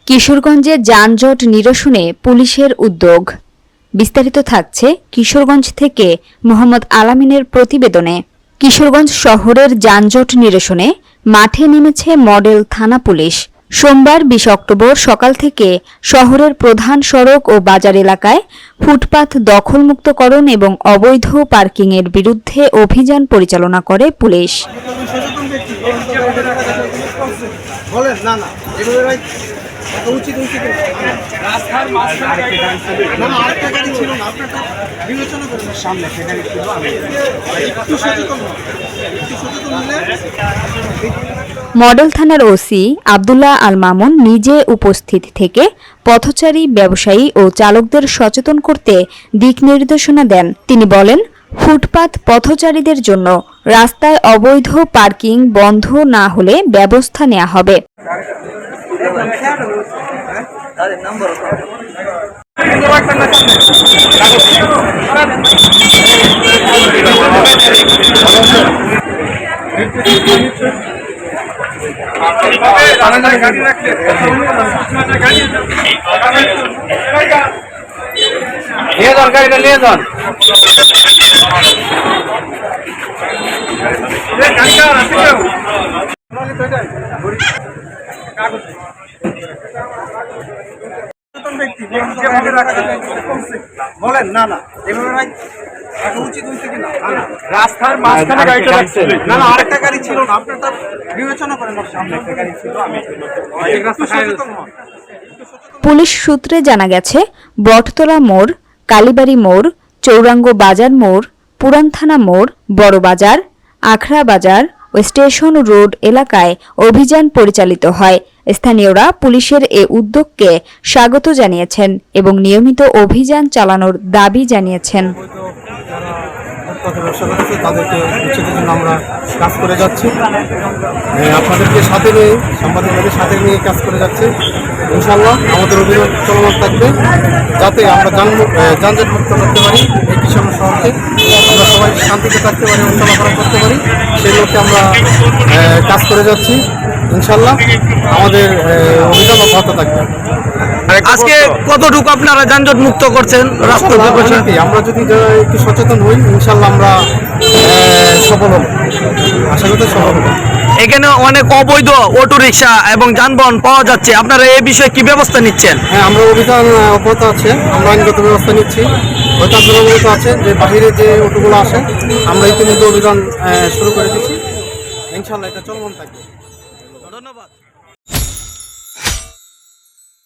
কিশোরগঞ্জে যানজট নিরসনে পুলিশের উদ্যোগ। বিস্তারিত থাকছে কিশোরগঞ্জ থেকে মোহাম্মদ আলামিনের প্রতিবেদনে। কিশোরগঞ্জ শহরের যানজট নিরসনে মাঠে নেমেছে মডেল থানা পুলিশ। সোমবার ২০ অক্টোবর সকাল থেকে শহরের প্রধান সড়ক ও বাজার এলাকায় ফুটপাত দখলমুক্তকরণ এবং অবৈধ পার্কিংয়ের বিরুদ্ধে অভিযান পরিচালনা করে পুলিশ। মডেল থানার ওসি আব্দুল্লাহ আল মামুন নিজে উপস্থিত থেকে পথচারী, ব্যবসায়ী ও চালকদের সচেতন করতে দিক নির্দেশনা দেন। তিনি বলেন, ফুটপাত পথচারীদের জন্য রাস্তায় অবৈধ পার্কিং বন্ধ না হলে ব্যবস্থা নেওয়া হবে। বলেন না না এভাবে উচিত হয়েছে কিনা? রাস্তার মাঝখানে গাড়িটা রাখছে না, না আরেকটা গাড়ি ছিল না, আপনারটা বিবেচনা করেন। সামনে একটা গাড়ি ছিল, আমি পুলিশ সূত্রে জানা গেছে, বটতলা মোড়, কালীবাড়ি মোড়, চৌরাঙ্গ বাজার মোড়, পুরান থানা মোড়, বড় বাজার, আখড়া বাজার ও স্টেশন রোড এলাকায় অভিযান পরিচালিত হয়। স্থানীয়রা পুলিশের এ উদ্যোগকে স্বাগত জানিয়েছেন এবং নিয়মিত অভিযান চালানোর দাবি জানিয়েছেন। তাদেরকে উচ্ছেদের জন্য আমরা কাজ করে যাচ্ছি, আপনাদেরকে সাথে নিয়ে, সাংবাদিকদের সাথে নিয়ে কাজ করে যাচ্ছি। ইনশাআল্লাহ আমাদের অভিযান চলমান থাকবে, যাতে আমরা যানজট মুক্ত করতে পারি, এই কিশোরগঞ্জ শহরকে আমরা সবাই শান্তিতে থাকতে পারি এবং চলাফেরা করতে পারি, সেই লক্ষ্যে আমরা কাজ করে যাচ্ছি। ইনশাআল্লাহ আমাদের অভিযান অব্যাহত থাকবে। আজকে কতটুকু আপনারা যানজট মুক্ত করছেন? আমরা যদি একটু সচেতন হই, ইনশাআল্লাহ আমরা সফল হব, আশা করতে সফল হব। এখানে অনেক অবৈধ অটো রিক্সা এবং যানবাহন পাওয়া যাচ্ছে, আপনারা এই বিষয়ে কি ব্যবস্থা নিচ্ছেন? হ্যাঁ, আমরা অভিযান অব্যাহত আছে, আমরা আইনগত ব্যবস্থা নিচ্ছি। হয়তো আপনারা অবগত আছে যে বাহিরে যে অটোগুলো আসে, আমরা ইতিমধ্যে অভিযান শুরু করে দিচ্ছি। ইনশাআল্লাহ এটা চলমান থাকবে। ধন্যবাদ।